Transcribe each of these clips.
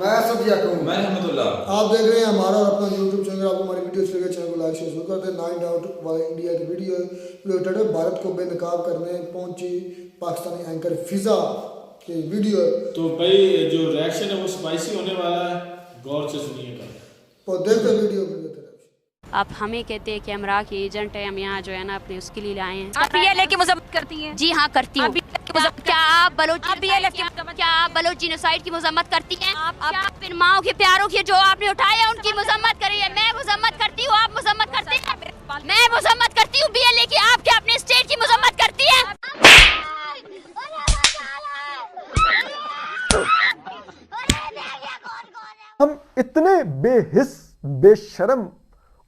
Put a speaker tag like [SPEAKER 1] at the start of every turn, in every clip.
[SPEAKER 1] मैं सब्जिया कहूँ
[SPEAKER 2] मैं रहमतुल्लाह।
[SPEAKER 1] आप देख रहे हैं हमारा और अपना यूट्यूब चैनल। आपको हमारी वीडियो अच्छी लगे चैनल को लाइक शेयर करते हैं। 9 डाउट वाले इंडिया की वीडियो रिलेटेड भारत को बेनकाब करने पहुंची पाकिस्तानी एंकर फिजा की वीडियो।
[SPEAKER 3] तो भाई जो रिएक्शन है वो स्पाइसी होने वाला है, गौर से सुनिएगा।
[SPEAKER 1] तो देखते वीडियो में
[SPEAKER 4] आप हमें कहते हैं कि हम राह के एजेंट हैं, हम यहाँ जो है ना अपने उसके लिए आए हैं।
[SPEAKER 5] आप BLA की मजम्मत करती हैं?
[SPEAKER 4] जी हाँ करती हूँ। क्या आप बलोच जीनोसाइड की मजम्मत करती हैं? क्या आप इन माओं के प्यारों के जो आपने उठाए उनकी मजम्मत करी है? मैं मजम्मत करती हूँ, आप मजम्मत करते हैं? मैं मजम्मत करती हूँ BLA की, आप क्या अपने स्टेट की मजम्मत करती है?
[SPEAKER 6] हम इतने बेहिस बेशर्म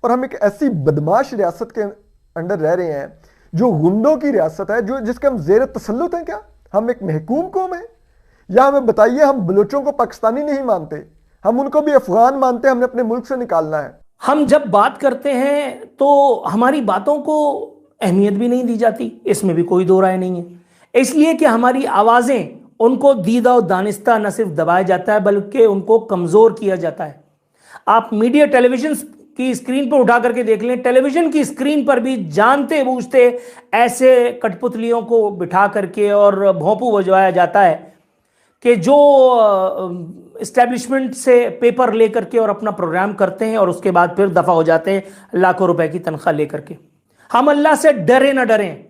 [SPEAKER 6] और हम एक ऐसी बदमाश रियासत के अंडर रह रहे हैं जो गुंडों की रियासत है, जो जिसके हम जेर तसल्लुत हैं। क्या हम एक महकूम कौम है? या हमें बताइए, हम बलोचों को पाकिस्तानी नहीं मानते, हम उनको भी अफगान मानते हैं, हमने अपने मुल्क से निकालना है।
[SPEAKER 7] हम जब बात करते हैं तो हमारी बातों को अहमियत भी नहीं दी जाती, इसमें भी कोई दो राय नहीं है। इसलिए कि हमारी आवाज़ें उनको दीदा और दानिस्ता न सिर्फ दबाया जाता है बल्कि उनको कमज़ोर किया जाता है। आप मीडिया टेलीविजन की स्क्रीन पर उठा करके देख लें, टेलीविजन की स्क्रीन पर भी जानते बूझते ऐसे कठपुतलियों को बिठा करके और भोंपू बजवाया जाता है कि जो इस्टेब्लिशमेंट से पेपर लेकर के और अपना प्रोग्राम करते हैं और उसके बाद फिर दफ़ा हो जाते हैं लाखों रुपए की तनख्वाह लेकर के। हम अल्लाह से डरे ना डरें,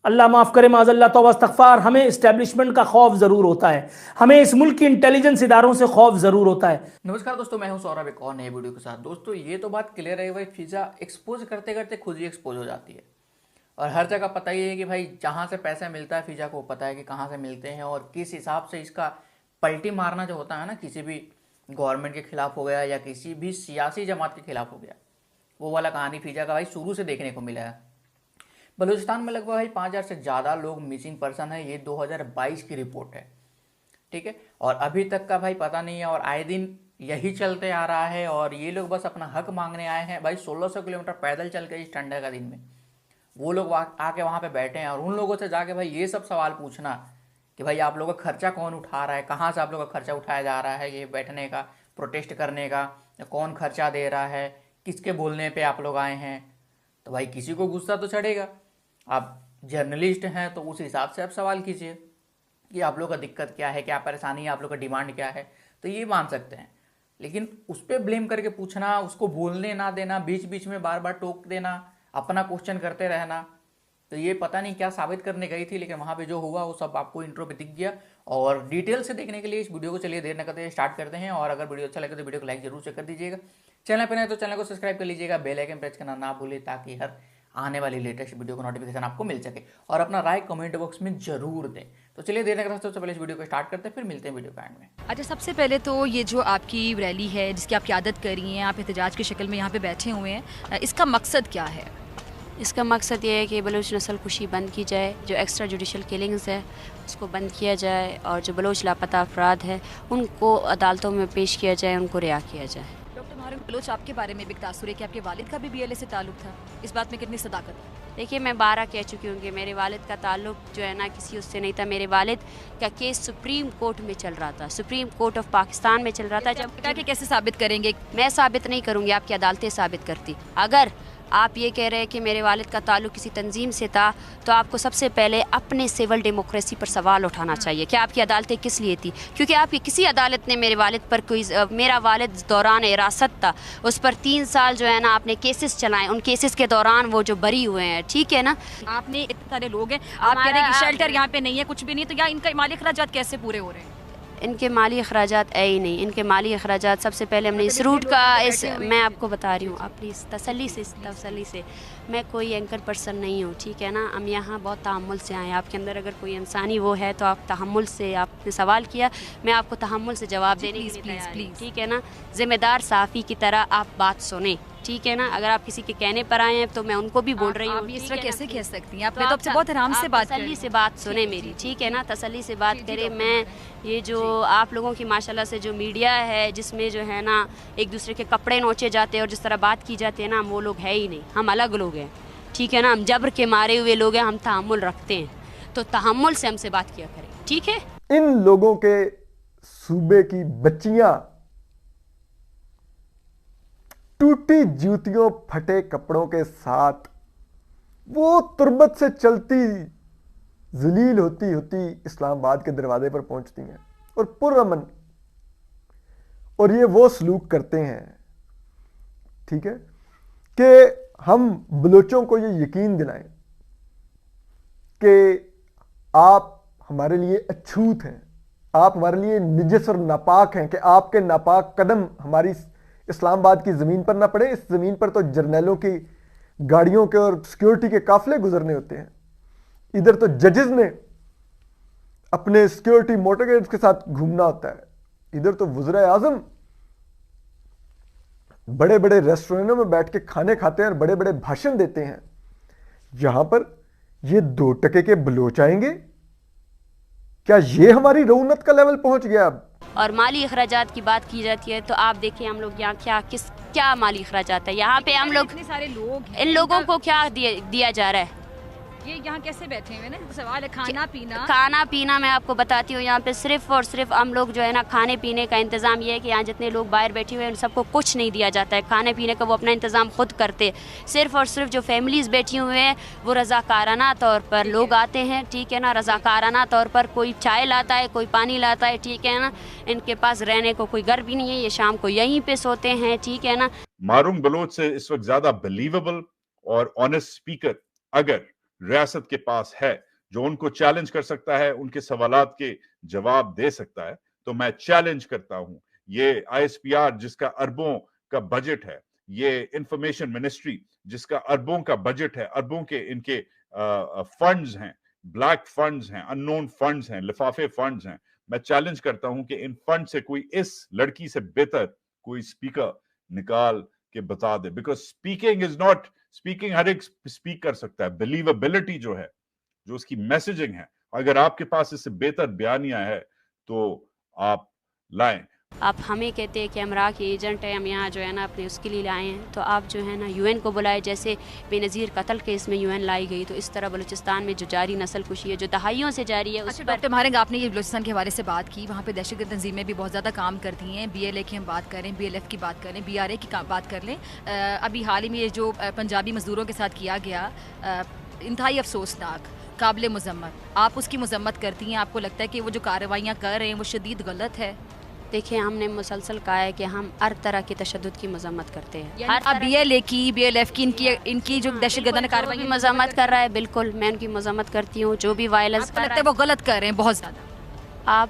[SPEAKER 7] अल्लाह माफ़ करे, माज़अल्लाह तौबा इस्तग़फ़ार। हमें इस्टेब्लिशमेंट का खौफ ज़रूर होता है, हमें इस मुल्क की इंटेलिजेंस इदारों से खौफ ज़रूर होता है।
[SPEAKER 8] नमस्कार दोस्तों, मैं हूं सौरभ, एक और नए वीडियो के साथ। दोस्तों ये तो बात क्लियर है भाई, फिजा एक्सपोज करते करते खुद ही एक्सपोज हो जाती है। और हर जगह पता ही है कि भाई जहां से पैसा मिलता है फिजा को पता है कि कहां से मिलते हैं और किस हिसाब से इसका पलटी मारना जो होता है ना, किसी भी गवर्नमेंट के खिलाफ हो गया या किसी भी सियासी जमात के खिलाफ हो गया, वो वाला कहानी फिजा का भाई शुरू से देखने को मिला है। बलूचिस्तान में लगभग भाई 5000 से ज़्यादा लोग मिसिंग पर्सन है, ये 2022 की रिपोर्ट है, ठीक है। और अभी तक का भाई पता नहीं है और आए दिन यही चलते आ रहा है। और ये लोग बस अपना हक मांगने आए हैं भाई। 1600 किलोमीटर पैदल चल के इस ठंडे का दिन में वो लोग आके वहाँ पे बैठे हैं और उन लोगों से जाके भाई ये सब सवाल पूछना कि भाई आप लोगों का खर्चा कौन उठा रहा है, कहाँ से आप लोगों का खर्चा उठाया जा रहा है, ये बैठने का, प्रोटेस्ट करने का, कौन खर्चा दे रहा है, किसके बोलने पर आप लोग आए हैं, तो भाई किसी को गुस्सा तो चढ़ेगा। आप जर्नलिस्ट हैं तो उस हिसाब से आप सवाल कीजिए कि आप लोग का दिक्कत क्या है, क्या परेशानी है, आप लोग का डिमांड क्या है, तो ये मान सकते हैं। लेकिन उस पर ब्लेम करके पूछना, उसको बोलने ना देना, बीच बीच में बार बार टोक देना, अपना क्वेश्चन करते रहना, तो ये पता नहीं क्या साबित करने गई थी। लेकिन वहाँ पे जो हुआ वो सब आपको इंट्रो पे दिख गया। और डिटेल से देखने के लिए इस वीडियो को चलिए देर न करते स्टार्ट करते हैं। और अगर वीडियो अच्छा लगे तो वीडियो को लाइक जरूर से कर दीजिएगा, चैनल पर नए तो चैनल को सब्सक्राइब कर लीजिएगा, बेल आइकन प्रेस करना ना भूलें ताकि हर आने वाली लेटेस्ट वीडियो का नोटिफिकेशन आपको मिल सके। और अपना राय कमेंट बॉक्स में जरूर दें। तो चलिए देर न सबसे पहले इस वीडियो को स्टार्ट करते हैं, फिर मिलते हैं वीडियो के एंड में।
[SPEAKER 5] अच्छा, सबसे पहले तो ये जो आपकी रैली है जिसकी आप क़यादत कर रही हैं, आप एहतजाज की शक्ल में यहाँ पे बैठे हुए हैं, इसका मकसद क्या है?
[SPEAKER 4] इसका मकसद ये है कि बलोच नस्ल कुशी बंद की जाए, जो एक्स्ट्रा जुडिशल किलिंग्स है उसको बंद किया जाए और जो बलोच लापता अफराद है उनको अदालतों में पेश किया जाए, उनको रिहा किया जाए।
[SPEAKER 5] डॉक्टर मारूफ बलोच, आपके बारे में भी एक तासुर है कि आपके वालिद का भी BLA से ताल्लुक था, इस बात में कितनी सदाकत है?
[SPEAKER 4] देखिए, मैं 12 कह चुकी हूँ कि मेरे वालिद का ताल्लुक जो है ना किसी उससे नहीं था। मेरे वालिद का केस सुप्रीम कोर्ट में चल रहा था, सुप्रीम कोर्ट ऑफ पाकिस्तान में चल रहा था। जब
[SPEAKER 5] कि कैसे साबित करेंगे?
[SPEAKER 4] मैं साबित नहीं करूँगी, आपकी अदालतें साबित करती। अगर आप ये कह रहे हैं कि मेरे वालिद का ताल्लुक किसी तंजीम से था तो आपको सबसे पहले अपने सिविल डेमोक्रेसी पर सवाल उठाना चाहिए कि आपकी अदालतें किस लिए थी। क्योंकि आपकी किसी अदालत ने मेरे वालिद पर कोई, मेरा वालिद दौरान हिरासत था उस पर 3 साल जो है ना आपने केसेस चलाए, उन केसेस के दौरान वो जो बरी हुए हैं, ठीक है ना।
[SPEAKER 5] आपने इतने सारे लोग हैं, आप कह रहे हैं कि शेल्टर यहाँ पे नहीं है, कुछ भी नहीं, तो या इनका माली अखराजात कैसे पूरे हो रहे हैं?
[SPEAKER 4] इनके माली अखराजात है ही नहीं। इनके माली अखराजात सबसे पहले हमने इस रूट का मैं आपको बता रही हूँ, आप प्लीज़ तसल्ली से मैं कोई एंकर पर्सन नहीं हूँ, ठीक है ना। हम यहाँ बहुत तहम्मुल से आए, आपके अंदर अगर कोई इंसानी वो है तो आप तहम्मुल से, आपने सवाल किया, मैं आपको तहम्मुल से जवाब देने के लिए तैयार हूं, ठीक है ना। ज़िम्मेदार सहाफ़ी की तरह आप बात सुने, ठीक है ना। अगर आप किसी के कहने पर आए हैं तो मैं उनको भी बोल रही हूँ।
[SPEAKER 5] आप इस तरह कैसे कह सकती हैं? आप तो बहुत आराम से बात
[SPEAKER 4] तसल्ली से बात सुने मेरी, ठीक है ना, तसल्ली से बात करें। मैं ये जो आप लोगों की माशाल्लाह से जो मीडिया है जिसमें जो है ना एक दूसरे के कपड़े नोचे जाते हैं और जिस तरह बात की जाती है ना, हम वो लोग है ही नहीं, हम अलग लोग हैं, ठीक है ना। हम जबर के मारे हुए लोग हैं, हम तहम्मुल रखते हैं, तो तहम्मुल से हमसे बात किया करें, ठीक है।
[SPEAKER 6] इन लोगों के सूबे की बच्चियां टूटी जूतियों फटे कपड़ों के साथ वो तुर्बत से चलती जलील होती होती इस्लामाबाद के दरवाजे पर पहुंचती हैं और पुरअमन, और ये वो सलूक करते हैं, ठीक है, कि हम बलोचों को ये यकीन दिलाएं कि आप हमारे लिए अछूत हैं, आप हमारे लिए निजस और नापाक हैं, कि आपके नापाक कदम हमारी इस्लामाबाद की ज़मीन पर ना पड़े। इस ज़मीन पर तो जर्नैलों की गाड़ियों के और सिक्योरिटी के काफिले गुजरने होते हैं, इधर तो जजेस ने अपने सिक्योरिटी मोटरगाइड्स के साथ घूमना होता है, इधर तो वज़ीर आज़म बड़े बड़े रेस्टोरेंटों में बैठ के खाने खाते हैं और बड़े बड़े भाषण देते हैं। यहां पर ये 2 टके के बलोच आएंगे? क्या ये हमारी रौनक का लेवल पहुंच गया अब?
[SPEAKER 4] और माली अखराजात की बात की जाती है तो आप देखिए हम लोग यहाँ क्या माली अखराजात है यहाँ पे हम लोग,
[SPEAKER 5] इतने सारे लोग
[SPEAKER 4] इन लोगों को क्या दिया जा रहा है?
[SPEAKER 5] ये यहाँ कैसे बैठे हुए ना, सवाल है
[SPEAKER 4] खाना पीना मैं आपको बताती हूँ, यहाँ पे सिर्फ और सिर्फ हम लोग जो है ना खाने पीने का इंतज़ाम ये है कि यहाँ जितने लोग बाहर बैठे हुए हैं उन सबको कुछ नहीं दिया जाता है, खाने पीने का वो अपना इंतज़ाम खुद करते। सिर्फ और सिर्फ जो फैमिलीज़ बैठी हुए हैं वो रज़ाकाराना तौर पर लोग आते हैं, ठीक है ना, रज़ाकाराना तौर पर कोई चाय लाता है, कोई पानी लाता है, ठीक है ना, इनके पास रहने को कोई घर भी नहीं है, ये शाम को यहीं पर सोते हैं, ठीक है ना।
[SPEAKER 2] मारूम बलोच से इस वक्त ज्यादा बिलीवेबल और ऑनेस्ट स्पीकर अगर रियासत के पास है जो उनको चैलेंज कर सकता है, उनके सवालात के जवाब दे सकता है, तो मैं चैलेंज करता हूं ये आईएसपीआर जिसका अरबों का बजट है, ये इंफॉर्मेशन मिनिस्ट्री जिसका अरबों का बजट है, अरबों के इनके फंड्स हैं, ब्लैक फंड्स हैं, अननोन फंड्स हैं, लिफाफे फंड्स हैं, मैं चैलेंज करता हूं कि इन फंड से कोई इस लड़की से बेहतर कोई स्पीकर निकाल के बता दे। Because speaking is not speaking, हर एक स्पीक कर सकता है, बिलीवेबिलिटी जो है, जो उसकी मैसेजिंग है, अगर आपके पास इससे बेहतर बयानिया है तो आप लाएं।
[SPEAKER 4] आप हमें कहते हैं कि हम राह के एजेंट हैं, हम यहाँ जो है ना अपने उसके लिए लाए हैं, तो आप जो है ना यूएन को बुलाए। जैसे बेनज़ीर कत्ल केस में यूएन लाई गई, तो इस तरह बलूचिस्तान में जो जारी नस्ल कुशी है जो दहाइयों से जारी है, उस पर
[SPEAKER 5] डॉक्टर मारेंग, आपने ये बलूचिस्तान के हवाले से बात की, वहाँ पे दहशतगर्द तंजीमें भी बहुत ज़्यादा काम करती हैं। BLA की हम बात करें, BLF की बात करें, BRA की बात कर लें, अभी हाल ही में ये जो पंजाबी मजदूरों के साथ किया गया, इंतहाई अफसोसनाक, काबिल मजम्मत, आप उसकी मजम्मत करती हैं? आपको लगता है कि वो जो कार्रवाइयाँ कर रहे हैं वो शदीद गलत है?
[SPEAKER 4] देखिए, हमने मुसलसल कहा है कि हम हर तरह की तशद्दुद की मजम्मत करते हैं।
[SPEAKER 5] अब BLA की, BLF की, इनकी जो दहशतगर्दाना कार्रवाई
[SPEAKER 4] मजम्मत कर रहा है, बिल्कुल मैं उनकी मजम्मत करती हूँ। जो भी वायलेंस
[SPEAKER 5] लगता है वो गलत कर रहे हैं बहुत ज़्यादा।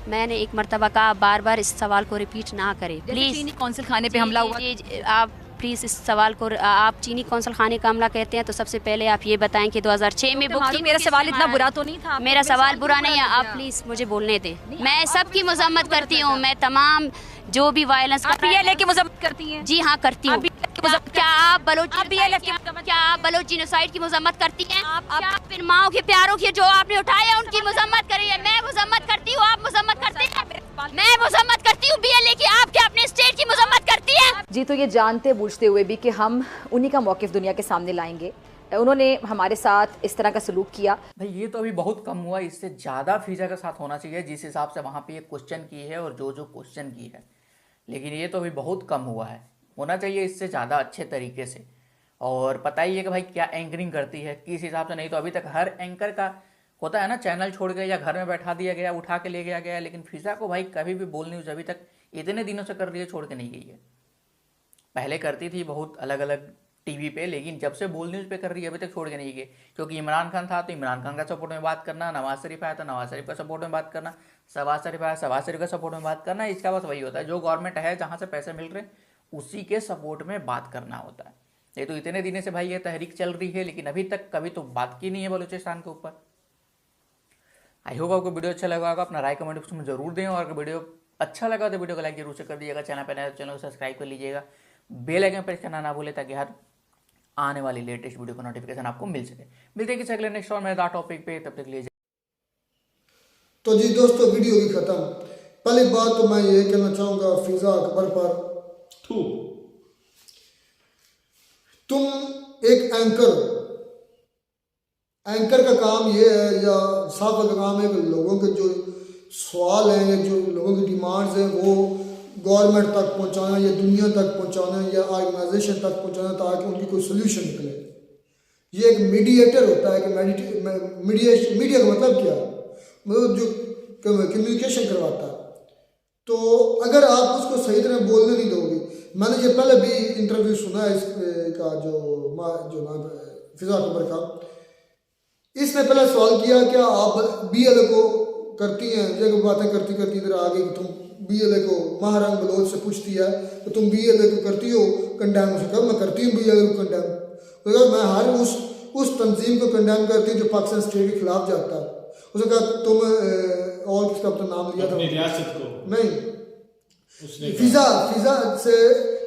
[SPEAKER 4] मैंने एक मरतबा कहा, बार बार इस सवाल को रिपीट ना करें प्लीज़।
[SPEAKER 5] चीनी कौंसिल खाने पे हमला हुआ,
[SPEAKER 4] आप प्लीज़ इस सवाल को, आप चीनी कौंसल खाने का हमला कहते हैं तो सबसे पहले आप ये बताएं कि 2006 में बुक की।
[SPEAKER 5] मेरा सवाल इतना बुरा तो नहीं था।
[SPEAKER 4] मेरा सवाल बुरा नहीं है, आप प्लीज़ मुझे बोलने दें। मैं सबकी मजम्मत करती हूँ, मैं तमाम जो भी वायलेंस
[SPEAKER 5] BLA की मजम्मत करती हैं?
[SPEAKER 4] जी हाँ करती हूँ। क्या आप बलोच जीनोसाइड की मजम्मत करती हैं? क्या आप इन माओ के प्यारों की जो आपने उठाए हैं उनकी मजम्मत करी है? मैं मजम्मत करती हूँ, आप मजम्मत करते हैं? मैं मजम्मत करती हूँ BLA की, आप क्या अपने स्टेट की मजम्मत करती हैं?
[SPEAKER 9] जी, तो ये जानते बूझते हुए भी कि हम उन्हीं का मौक़िफ़ दुनिया के सामने लाएंगे, उन्होंने हमारे साथ इस तरह का सलूक किया।
[SPEAKER 8] भाई ये तो अभी बहुत कम हुआ, इससे ज़्यादा फिजा के साथ होना चाहिए जिस हिसाब से वहाँ पे ये क्वेश्चन की है और जो क्वेश्चन की है, लेकिन ये तो अभी बहुत कम हुआ है। होना चाहिए इससे ज़्यादा अच्छे तरीके से। और पता ही है कि भाई क्या एंकरिंग करती है, किस हिसाब से। नहीं तो अभी तक हर एंकर का होता है ना, चैनल छोड़ के या घर में बैठा दिया गया, उठा के ले गया गया, लेकिन फिजा को भाई कभी भी बोल न्यूज़ अभी तक इतने दिनों से कर रही है, छोड़ के नहीं गई है। पहले करती थी बहुत अलग अलग टीवी पे, लेकिन जब से बोल न्यूज़ पे कर रही है अभी तक छोड़ के नहीं गई। क्योंकि इमरान खान था तो इमरान खान का सपोर्ट में बात करना, नवाज शरीफ आया तो नवाज शरीफ का सपोर्ट में बात करना, शहबाज शरीफ आया शहबाज शरीफ का सपोर्ट में बात करना। इसका बस वही होता है, जो गवर्नमेंट है जहाँ से पैसे मिल रहे उसी के सपोर्ट में बात करना होता है। ये तो इतने दिनों से भाई ये तहरीक चल रही है, लेकिन अभी तक कभी तो बात की नहीं है बलूचिस्तान के ऊपर। आई होप आपको वीडियो अच्छा लगा होगा, अपना राय कमेंट बॉक्स में जरूर दें। और अगर वीडियो अच्छा लगा तो वीडियो को लाइक जरूर से कर दीजिएगा, चैनल पर नए तो चैनल को सब्सक्राइब कर लीजिएगा, बेल आइकन प्रेस करना ना भूले ताकि हर आने वाली लेटेस्ट वीडियो का नोटिफिकेशन आपको मिल सके। मिलते हैं किसी अगले नेक्स्ट और नए टॉपिक पे, तब तक लीजिए।
[SPEAKER 1] तो जी दोस्तों, वीडियो की खत्म। पहली बात तो मैं ये कहना चाहूँगा फिजा अकबर पर, तुम एक एंकर का काम ये है या साहब का काम है कि लोगों के जो सवाल हैं या जो लोगों की डिमांड्स हैं वो गवर्नमेंट तक पहुंचाना या दुनिया तक पहुंचाना या ऑर्गेनाइजेशन तक पहुंचाना ताकि उनकी कोई सोल्यूशन निकले। ये एक मीडिएटर होता है कि मीडिया का मतलब क्या है, मतलब जो कम्युनिकेशन करवाता है। तो अगर आप उसको सही तरह बोलने नहीं दोगे, मैंने ये पहले भी इंटरव्यू सुना है इसका जो नाम फिजा अकबर का, इसने पहले सवाल किया क्या आप BLA को करती हैं, जब बातें करती करती इधर आ गई कि तुम BLA को महारंग बलोच से पूछती है तो तुम BLA को करती हो कंडेम, उसे कहा मैं करती हूँ BLA को कंडेम, तो मैं हर उस तंजीम को कंडेम करती हूँ जो पाकिस्तान स्टेट के खिलाफ जाता है। उसने कहा तुम और किसका अपना नाम लिया था,
[SPEAKER 3] रियासत को
[SPEAKER 1] नहीं,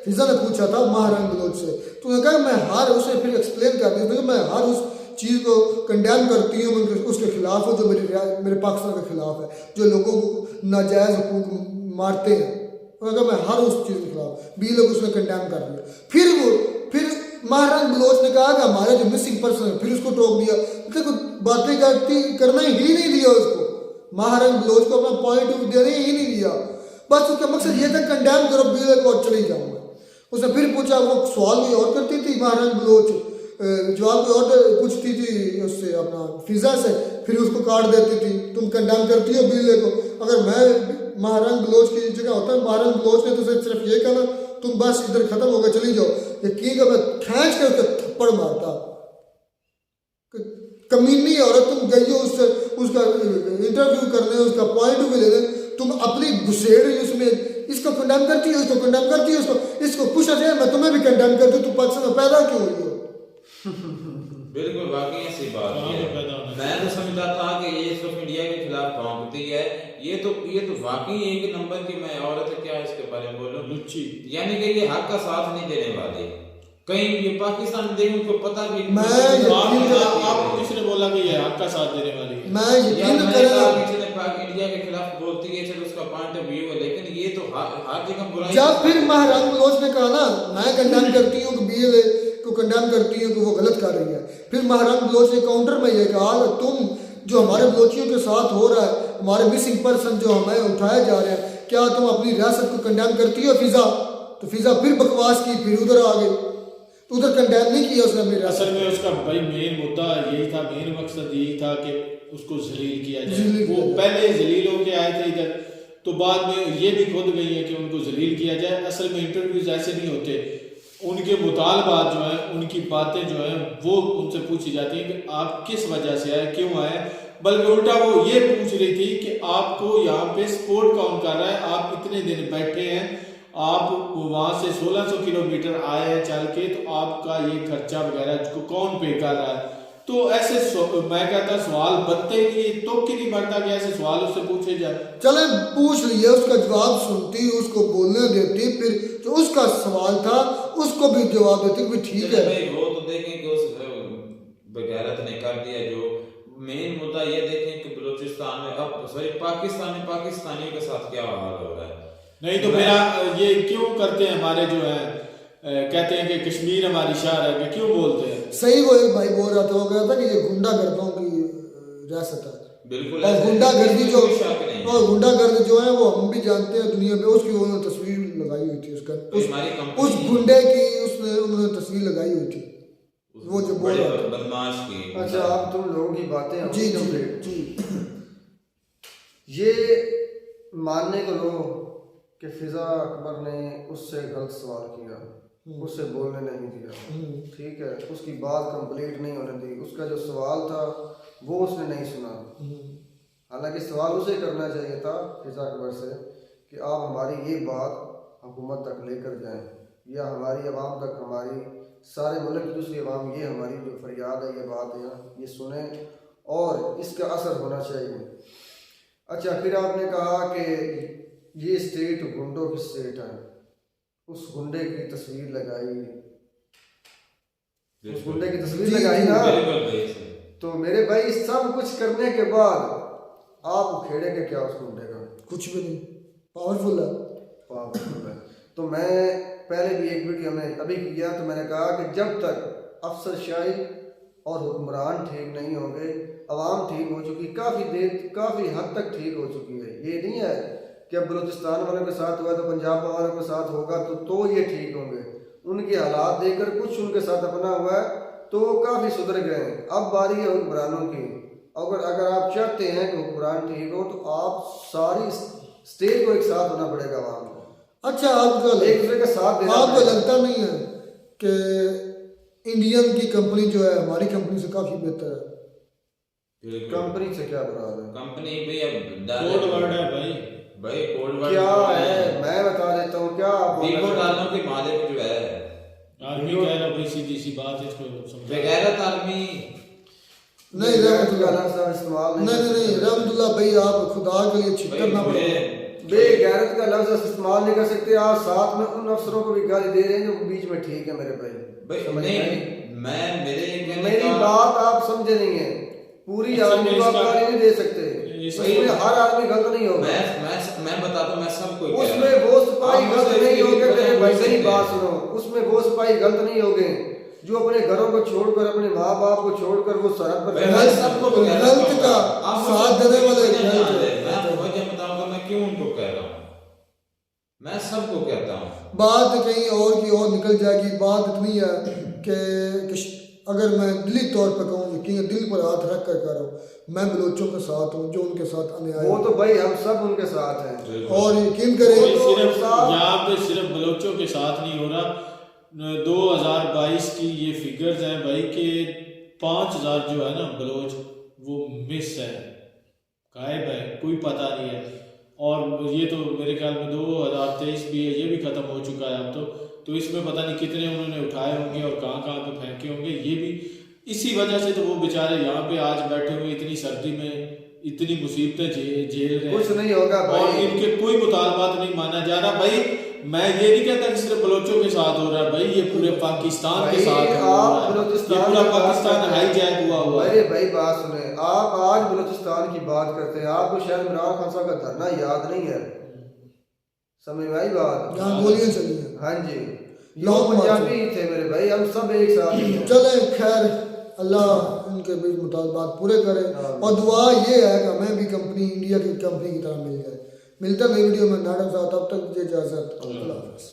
[SPEAKER 1] फिजा ने पूछा था महारंग बलोच से, तो उन्होंने कहा मैं हर उसे फिर एक्सप्लेन कर दी मैं हर उस चीज़ को कंडेम करती हूँ, उसके खिलाफ हो जो मेरे पाकिस्तान के खिलाफ है, जो लोगों को नाजायज़ हुकूक मारते हैं, उन्होंने कहा मैं हर उस चीज़ के खिलाफ BLA को उसने कंडेम कर दिया। फिर महारंग बलोच ने कहा कि हमारे जो मिसिंग पर्सन है, फिर उसको टोक दिया, देखो बातें करना ही नहीं दिया उसको, महारंग बलोच को अपना पॉइंट ऑफ देने ही नहीं दिया, बस उसका मकसद ये था कंडेम करो BLA को और चले जाऊँगा। उसने फिर पूछा, वो सवाल कोई और करती थी महारंग बलोच, जवाब कोई और पूछती थी उससे अपना फिजा से, फिर उसको काट देती थी, तुम कंडेम करती हो BLA को। अगर मैं महारंग बलोच की जगह होता है, महारंग बलोच ने तो सिर्फ ये कहना तुम बस इधर खत्म हो गए चली जाओ, यकीन कर मैं खींच के उसका थप्पड़ मारता, कमीनी औरत तुम गई हो उसका इंटरव्यू करने, उसका पॉइंट ऑफ व्यू लेने, तुम अपनी घुसेड़ रही उसमें, इसको कंडेम करती है, उसको कंडेम करती है, इसको पूछा जाए मैं तुम्हें भी कंडेम करती हूँ, तुम पाकिस्तान में पैदा क्यों हुई हो।
[SPEAKER 10] बिल्कुल वाकई ऐसी बात है। मैं तो समझता था कि ये सिर्फ इंडिया के खिलाफ भौंकती है, ये तो वाकई एक नंबर की मैं औरत क्या इसके बारे में बोलूं लुच्ची, यानी कि ये हक का साथ नहीं देने वाले। कहीं ये पाकिस्तान देख उनको पता भी
[SPEAKER 3] आप किसने बोला कि ये हक का साथ देने वाली है,
[SPEAKER 1] मैं यकीन करें
[SPEAKER 10] इंडिया के खिलाफ बोलती है, चलो उसका पॉइंट ऑफ व्यू है, लेकिन ये तो हर जगह बुराई।
[SPEAKER 1] जब फिर महारंग बलोच ने कहा ना मैं कंडेम करती हूँ कि BLA को कंडेम करती हूँ कि वो गलत कर रही है, फिर महारंग बलोच ने काउंटर में ये कहा कि तुम जो हमारे बलोचियों के साथ हो रहा है, हमारे मिसिंग पर्सन जो हमें उठाए जा रहे हैं, क्या तुम अपनी रियासत को कंडेम करती हो फिजा? तो फिजा फिर बकवास की, फिर उधर आ गई, तो उधर कंडेम नहीं किया उसने अपनी रियासत।
[SPEAKER 3] असल में उसका भाई मेन मुद्दा यही था, मेन मकसद यही था कि उसको जलील किया जाए। वो पहले जलील होके आए थे इधर, तो बाद में ये भी खुद गई है कि उनको जलील किया जाए। असल में इंटरव्यूज ऐसे नहीं होते, उनके मुतालबात जो हैं, उनकी बातें जो हैं वो उनसे पूछी जाती हैं कि आप किस वजह से आए, क्यों आए, बल्कि उल्टा वो ये पूछ रही थी कि आपको यहाँ पे सपोर्ट कौन कर रहा है, आप इतने दिन बैठे हैं, आप वहाँ से 1600 किलोमीटर आए हैं चल के, तो आपका ये खर्चा वगैरह कौन पे कर रहा है। तो ऐसे मैं कहता सवाल बनते ही नहीं, तो कि नहीं बनता कि ऐसे सवाल उससे पूछे जाए।
[SPEAKER 1] चले पूछ लिया, उसका जवाब सुनती, उसको बोलने देती, फिर जो उसका सवाल था उसको भी जवाब देती कि ठीक है
[SPEAKER 10] भाई। वो तो देखें कि उस बगैरत ने कर दिया। जो मेन मुद्दा ये देखें कि बलूचिस्तान में अब सॉरी पाकिस्तान में पाकिस्तानियों के साथ क्या हाल हो रहा है।
[SPEAKER 3] नहीं तो मेरा ये क्यों करते हैं हमारे जो है कहते हैं कि कश्मीर हमारी शहर है, क्यों बोलते हैं?
[SPEAKER 1] सही वो एक भाई बोल रहा था, वो कह रहा था कि ये गुंडागर्दों की रियासत है।
[SPEAKER 10] बिल्कुल।
[SPEAKER 1] और गुंडागर्दी जो है वो हम भी जानते हैं दुनिया में, उसकी उन्होंने तस्वीर लगाई हुई थी, उस गुंडे की उन्होंने तस्वीर लगाई हुई थी, वो जो बोल रहा था
[SPEAKER 10] बदमाश की।
[SPEAKER 6] अच्छा आप तुम लोगों की बातें
[SPEAKER 1] जी जी
[SPEAKER 6] ये मानने को लो कि फिजा अकबर ने उससे गलत सवाल किया, उससे बोलने नहीं दिया, ठीक है, उसकी बात कंप्लीट नहीं होने दी, उसका जो सवाल था वो उसने नहीं सुना। हालांकि सवाल उसे करना चाहिए था फिजा अकबर से कि आप हमारी ये बात हुकूमत तक लेकर जाएं, या हमारी आवाम तक, हमारी सारे मुल्क की दूसरी आवाम ये हमारी जो फरियाद है, ये बात है, ये सुने और इसका असर होना चाहिए। अच्छा, फिर आपने कहा कि ये स्टेट गुंडों की स्टेट है, उस गुंडे की तस्वीर लगाई, उस गुंडे की तस्वीर लगाई ना, तो मेरे भाई सब कुछ करने के बाद आप उखेड़ेंगे क्या उस गुंडे का?
[SPEAKER 1] कुछ भी नहीं, पावरफुल है,
[SPEAKER 6] पावरफुल है। तो मैं पहले भी एक वीडियो में अभी किया, तो मैंने कहा कि जब तक अफसरशाही और हुक्मरान ठीक नहीं होंगे, अवाम ठीक हो चुकी, काफ़ी हद तक ठीक हो चुकी है। ये नहीं है
[SPEAKER 11] कि अब बलूचिस्तान वालों के साथ हुआ तो पंजाब वालों के साथ होगा तो ये ठीक होंगे। उनके हालात देखकर कुछ उनके साथ अपना हुआ है तो काफ़ी सुधर गए हैं। अब बारी है हुक्मरानों की। अगर आप चाहते हैं कि हुक्मरान ठीक हो तो आप सारी स्टेट को एक साथ होना पड़ेगा वहाँ पर।
[SPEAKER 1] अच्छा, आपको
[SPEAKER 11] एक दूसरे का साथ देना
[SPEAKER 1] आपको लगता नहीं है कि इंडियन की कंपनी जो है हमारी कंपनी से काफ़ी बेहतर है?
[SPEAKER 11] कंपनी से क्या बुरा है?
[SPEAKER 10] कंपनी भैया
[SPEAKER 3] कोड वर्ड है भाई
[SPEAKER 10] कोड वर्ड
[SPEAKER 11] क्या है मैं बता देता हूँ। क्या
[SPEAKER 10] वीवो डालों के मालिक जो है
[SPEAKER 3] आर्मी कह रहा भाई, सीधी सी बात है, इसको समझा।
[SPEAKER 10] बेगैरत आर्मी
[SPEAKER 1] नहीं रहमतुल्लाह भाई, आप खुदा के लिए छितर ना पड़े।
[SPEAKER 11] बेगैरत का लफ्ज इस्तेमाल नहीं कर सकते आप। साथ में उन अफसरों को भी गाली दे रहे हैं जो बीच में ठीक है मेरे भाई। मेरी बात आप समझे नहीं है। पूरी आर्मी को आप गाली नहीं दे सकते। इसमें हर आदमी गलत नहीं होगा।
[SPEAKER 10] मैं बताता हूँ, मैं सबको
[SPEAKER 11] उसमें वो सिपाही गलत नहीं होंगे मेरे भाई। मेरी बात सुनो, उसमें वो सिपाही गलत नहीं होंगे जो अपने घरों को छोड़कर अपने माँ बाप को छोड़कर वो सरहद पर
[SPEAKER 1] गलत का साथ देने वाले।
[SPEAKER 10] मैं बताऊंगा मैं क्यों उनको कह रहा हूँ, मैं सबको कहता हूँ।
[SPEAKER 1] बात कहीं और की और निकल जाएगी। बात इतनी है कि अगर मैं दिली तौर पर कहूँ, यकीन दिल पर हाथ रख कर कह रहा हूँ, मैं बलोचों के साथ हूँ जो उनके साथ अन्याय।
[SPEAKER 11] वो तो भाई हम सब उनके साथ हैं
[SPEAKER 1] और यकीन करें
[SPEAKER 3] यहाँ पे सिर्फ बलोचों के साथ नहीं हो रहा। 2022 की ये फिगर्स हैं भाई कि 5000 जो है ना बलोच वो मिस है, गायब है, कोई पता नहीं है। और ये तो मेरे ख्याल में 2023 भी है, ये भी खत्म हो चुका है अब तो इसमें पता नहीं कितने उन्होंने उठाए होंगे और कहाँ कहाँ पे फेंके होंगे। ये भी इसी वजह से तो वो बेचारे यहाँ पे आज बैठे हुए इतनी सर्दी में इतनी मुसीबतें झेल रहे हैं।
[SPEAKER 11] कुछ नहीं होगा भाई।
[SPEAKER 3] और इनके कोई मुतालबात नहीं माना जा रहा भाई। मैं ये नहीं कहता कि सिर्फ बलोचों के साथ हो रहा है भाई, ये पूरे पाकिस्तान के साथ हो रहा है। ये पूरा पाकिस्तान हाईजैक हुआ
[SPEAKER 11] है। भाई बात सुने, आप आज बलूचिस्तान की बात करते हैं, आपको शायद इमरान खान साहब का धरना याद नहीं है। समझ में आई बात?
[SPEAKER 1] गोलियां चली हैं।
[SPEAKER 11] हाँ जी, लोग पंजाबी थे मेरे भाई, हम सब एक साथ हैं।
[SPEAKER 1] चले खैर, अल्लाह उनके भी मुतालबात पूरे करे। और दुआ ये है कि हमें भी कंपनी इंडिया की कंपनी की तरह मिल जाए। मिलता नई वीडियो में नाडम साहब, तब तक मुझे इजाजत। अल्लाह हाफ़िज़।